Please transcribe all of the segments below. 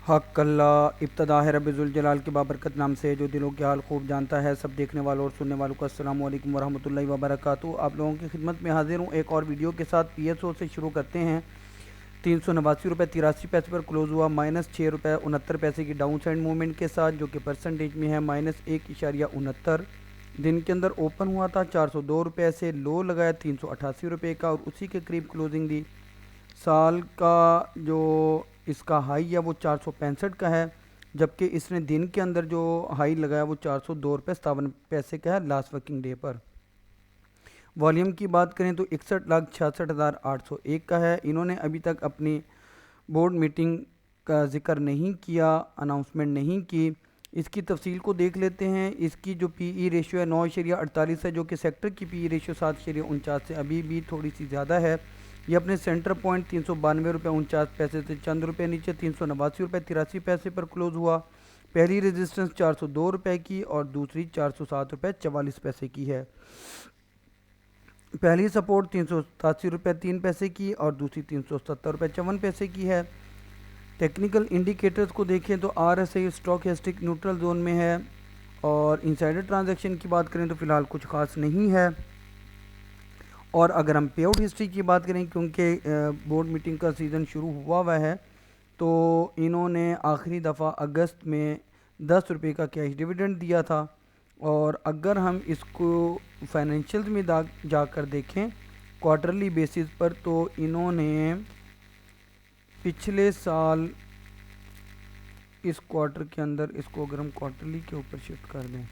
हक अल्लाह इब्तदा है रब्बिजुल जलाल के बाबरकत नाम से जो दिलों के हाल खूब जानता है। सब देखने वालों और सुनने वालों को अस्सलाम वालेकुम वरहमतुल्लाहि वबरकातुहू। आप लोगों की खिदमत में हाजिर हूँ एक और वीडियो के साथ। पीएसओ से शुरू करते हैं। 389 रुपये 83 पैसे पर क्लोज़ हुआ, -6 रुपये 69 पैसे की डाउन साइड मूवमेंट के साथ, जो कि परसेंटेज में है -1.69। दिन के अंदर ओपन हुआ था 402 रुपये से, लो लगाया 388 रुपये का और उसी के करीब क्लोजिंग दी। साल का जो इसका हाई है वो 465 का है, जबकि इसने दिन के अंदर जो हाई लगाया वो 402 रुपये 57 पैसे का है लास्ट वर्किंग डे पर। वॉल्यूम की बात करें तो 61,66,801 का है। इन्होंने अभी तक अपनी बोर्ड मीटिंग का जिक्र नहीं किया, अनाउंसमेंट नहीं की। इसकी तफसील को देख लेते हैं। इसकी जो पीई रेशियो है 9.48 है, जो कि सेक्टर की पीई रेशियो 7.49 से अभी भी थोड़ी सी ज़्यादा है। ये अपने सेंटर पॉइंट 392 रुपये 49 पैसे से चंद रुपये नीचे 389 रुपये 83 पैसे पर क्लोज हुआ। पहली रेजिस्टेंस 402 रुपये की और दूसरी 407 रुपये 44 पैसे की है। पहली सपोर्ट 387 रुपये 3 पैसे की और दूसरी 370 रुपये 54 पैसे की है। टेक्निकल इंडिकेटर्स को देखें तो RSI स्टॉकेस्टिक न्यूट्रल जोन में है और इनसाइडर ट्रांजैक्शन की बात करें तो फ़िलहाल कुछ खास नहीं है। और अगर हम पे आउट हिस्ट्री की बात करें, क्योंकि बोर्ड मीटिंग का सीज़न शुरू हुआ है, तो इन्होंने आखिरी दफ़ा अगस्त में 10 रुपये का कैश डिविडेंड दिया था। और अगर हम इसको फाइनेंशियल्स में जाकर देखें क्वार्टरली बेसिस पर, तो इन्होंने पिछले साल इस क्वार्टर के अंदर, इसको अगर हम क्वार्टरली के ऊपर शिफ्ट कर दें,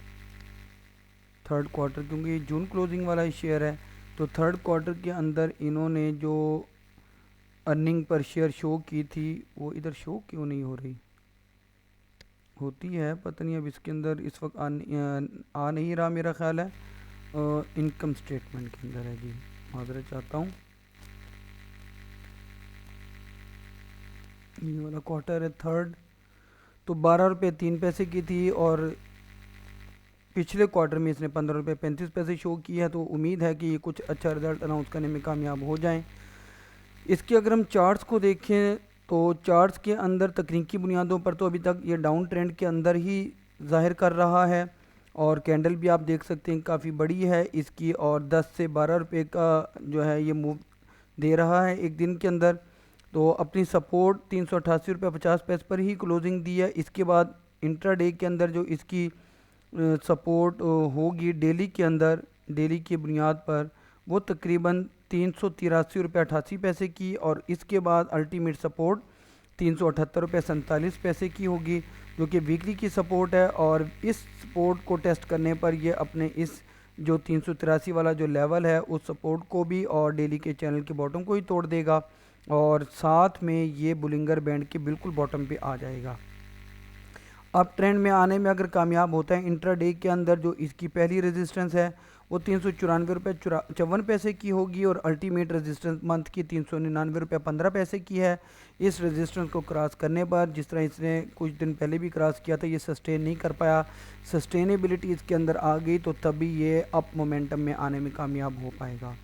थर्ड क्वार्टर, क्योंकि ये जून क्लोजिंग वाला शेयर है, तो थर्ड क्वार्टर के अंदर इन्होंने जो अर्निंग पर शेयर शो की थी वो इधर शो क्यों नहीं हो रही, होती है पता नहीं। अब इसके अंदर इस वक्त आ नहीं रहा मेरा ख्याल है। इनकम स्टेटमेंट के अंदर है जी, माजरत चाहता हूँ। ये वाला क्वार्टर है थर्ड, तो 12 रुपये 3 पैसे की थी और पिछले क्वार्टर में इसने 15 रुपये 35 पैसे शो किया है। तो उम्मीद है कि ये कुछ अच्छा रिजल्ट अनाउंस करने में कामयाब हो जाएं। इसके अगर हम चार्ट्स को देखें तो चार्ट्स के अंदर तकनीकी बुनियादों पर तो अभी तक ये डाउन ट्रेंड के अंदर ही जाहिर कर रहा है और कैंडल भी आप देख सकते हैं काफ़ी बड़ी है इसकी, और 10 से 12 रुपये का जो है ये मूव दे रहा है एक दिन के अंदर। तो अपनी सपोर्ट 388 रुपये 50 पैसे पर ही क्लोजिंग दी है। इसके बाद इंट्राडे के अंदर जो इसकी सपोर्ट होगी डेली के अंदर, डेली की बुनियाद पर, वो तकरीबन 383 रुपये 88 पैसे की, और इसके बाद अल्टीमेट सपोर्ट 378 रुपये 47 पैसे की होगी, जो कि वीकली की सपोर्ट है। और इस सपोर्ट को टेस्ट करने पर ये अपने इस जो 383 वाला जो लेवल है उस सपोर्ट को भी और डेली के चैनल के बॉटम को ही तोड़ देगा और साथ में ये बुलिंगर बैंड के बिल्कुल बॉटम पे आ जाएगा। अब ट्रेंड में आने में अगर कामयाब होता है, इंट्राडे के अंदर जो इसकी पहली रेजिस्टेंस है वो 394 रुपये 54 पैसे की होगी और अल्टीमेट रेजिस्टेंस मंथ की 399 रुपये 15 पैसे की है। इस रेजिस्टेंस को क्रॉस करने पर, जिस तरह इसने कुछ दिन पहले भी क्रॉस किया था, ये सस्टेन नहीं कर पाया, सस्टेनेबिलिटी इसके अंदर आ गई, तो तभी ये अप मोमेंटम में आने में कामयाब हो पाएगा।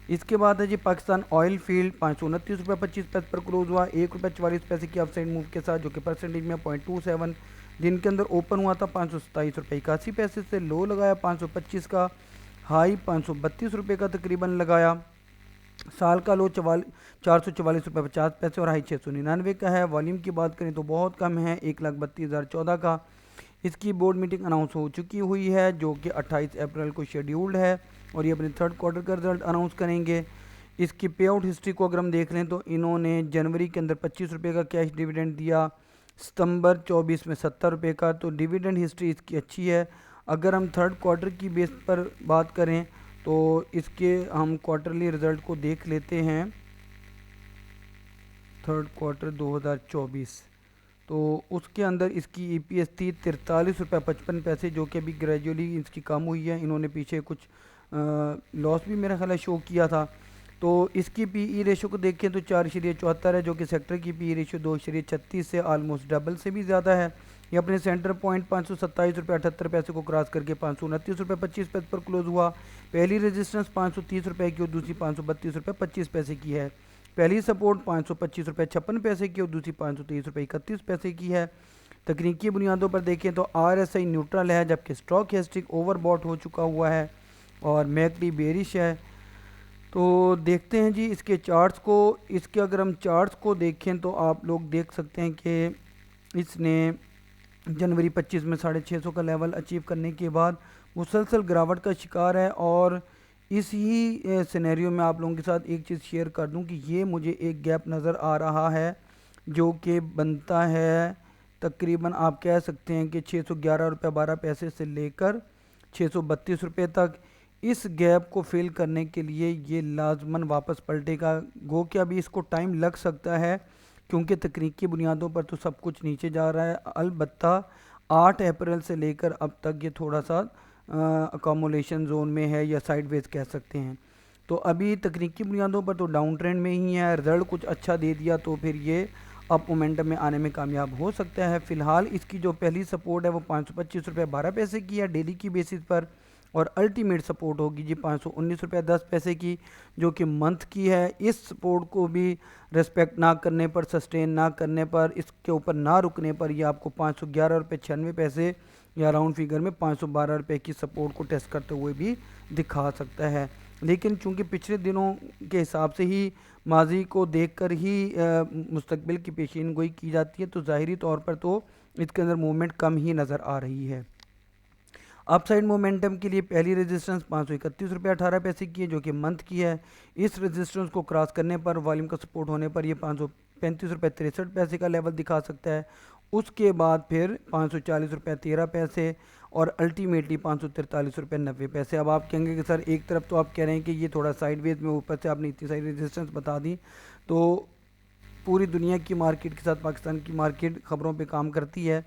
इसके बाद है जी पाकिस्तान ऑयल फील्ड 529 रुपये 25 पैसे पर क्लोज हुआ, ₹1.44 की अपसाइड मूव के साथ, जो कि परसेंटेज में 0.27। दिन के अंदर ओपन हुआ था 527 रुपये 81 पैसे से, लो लगाया 525 का, हाई 532 रुपये का तकरीबन लगाया। साल का लो 444 रुपये 50 पैसे और हाई 699 का है। वॉल्यूम की बात करें तो बहुत कम है, 1,32,014 का। इसकी बोर्ड मीटिंग अनाउंस हो चुकी हुई है जो कि 28 अप्रैल को शेड्यूल्ड है और ये अपने थर्ड क्वार्टर का रिजल्ट अनाउंस करेंगे। इसकी पे आउट हिस्ट्री को अगर हम देख लें तो इन्होंने जनवरी के अंदर 25 रुपये का कैश डिविडेंड दिया, सितंबर 24 में 70 रुपये का, तो डिविडेंड हिस्ट्री इसकी अच्छी है। अगर हम थर्ड क्वार्टर की बेस पर बात करें तो इसके हम क्वार्टरली रिज़ल्ट को देख लेते हैं। थर्ड क्वार्टर 2024, तो उसके अंदर इसकी EPS थी 43 रुपये 55 पैसे, जो कि अभी ग्रेजुअली इसकी कम हुई है। इन्होंने पीछे कुछ लॉस भी मेरा ख्याल है शो किया था। तो इसकी PE रेशो को देखें तो 4.74 है, जो कि सेक्टर की PE रेशो 2.36 से ऑलमोस्ट डबल से भी ज़्यादा है। ये अपने सेंटर पॉइंट 527 रुपये 78 पैसे को क्रॉस करके 529 रुपये 25 पैसे पर क्लोज हुआ। पहली रेजिस्टेंस 530 रुपये की और दूसरी 532 रुपये 25 पैसे की है। पहली सपोर्ट 525 रुपये 56 पैसे की और दूसरी 523 रुपये 31 पैसे की है। तकनीकी बुनियादों पर देखें तो RSI न्यूट्रल है, जबकि स्टॉक हिस्ट्रिक ओवरबॉट हो चुका हुआ है और मैकडी बेरिश है। तो देखते हैं जी इसके चार्ट्स को। इसके अगर हम चार्ट्स को देखें तो आप लोग देख सकते हैं कि इसने जनवरी 25 में 650 का लेवल अचीव करने के बाद मुसलसल गिरावट का शिकार है। और इसी सिनेरियो में आप लोगों के साथ एक चीज़ शेयर कर दूं कि ये मुझे एक गैप नज़र आ रहा है जो कि बनता है तकरीबन आप कह सकते हैं कि 611 रुपये 12 पैसे से लेकर 632 रुपये तक। इस गैप को फिल करने के लिए ये लाजमन वापस पलटेगा। गो कि अभी इसको टाइम लग सकता है क्योंकि तकनीकी बुनियादों पर तो सब कुछ नीचे जा रहा है। अलबत्ता 8 अप्रैल से लेकर अब तक ये थोड़ा सा अकोमोलेशन जोन में है या साइडवेज कह सकते हैं। तो अभी तकनीकी बुनियादों पर तो डाउन ट्रेंड में ही है। रिजल्ट कुछ अच्छा दे दिया तो फिर ये अप मोमेंटम में आने में कामयाब हो सकता है। फ़िलहाल इसकी जो पहली सपोर्ट है वो 525 रुपये 12 पैसे की है डेली की बेसिस पर, और अल्टीमेट सपोर्ट होगी जी 519 रुपये 10 पैसे की जो कि मंथ की है। इस सपोर्ट को भी रिस्पेक्ट ना करने पर, सस्टेन ना करने पर, इसके ऊपर ना रुकने पर ये आपको 511 रुपये 96 पैसे या राउंड फिगर में 512 रुपये की सपोर्ट को टेस्ट करते हुए भी दिखा सकता है। लेकिन चूंकि पिछले दिनों के हिसाब से ही माजी को देखकर ही मुस्तकबिल की पेशीन गोई की जाती है, तो ज़ाहिरी तौर पर तो इसके अंदर मूवमेंट कम ही नज़र आ रही है। अपसाइड मोमेंटम के लिए पहली रेजिस्टेंस 531 रुपये 18 पैसे की है जो कि मंथ की है। इस रेजिस्टेंस को क्रॉस करने पर, वॉल्यूम का सपोर्ट होने पर ये 535 रुपये 63 पैसे का लेवल दिखा सकता है। उसके बाद फिर 540 रुपये 13 पैसे और अल्टीमेटली 543 रुपये 90 पैसे। अब आप कहेंगे कि सर एक तरफ तो आप कह रहे हैं कि ये थोड़ा साइडवेज में, ऊपर से आपने इतनी सारी रेजिस्टेंस बता दी। तो पूरी दुनिया की मार्केट के साथ पाकिस्तान की मार्केट ख़बरों पे काम करती है।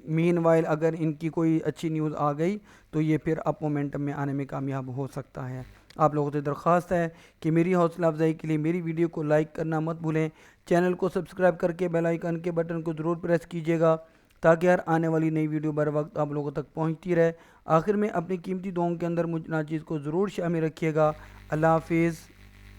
मीनवाइल अगर इनकी कोई अच्छी न्यूज़ आ गई तो ये फिर अप मोमेंटम में आने में कामयाब हो सकता है। आप लोगों से दरख्वास्त है कि मेरी हौसला अफजाई के लिए मेरी वीडियो को लाइक करना मत भूलें, चैनल को सब्सक्राइब करके बेल आइकन के बटन को ज़रूर प्रेस कीजिएगा ताकि हर आने वाली नई वीडियो बर वक्त आप लोगों तक पहुँचती रहे। आखिर में अपनी कीमती दुआओं के अंदर मुझ नाचीज़ को ज़रूर शामिल रखिएगा। अल्लाह हाफिज़।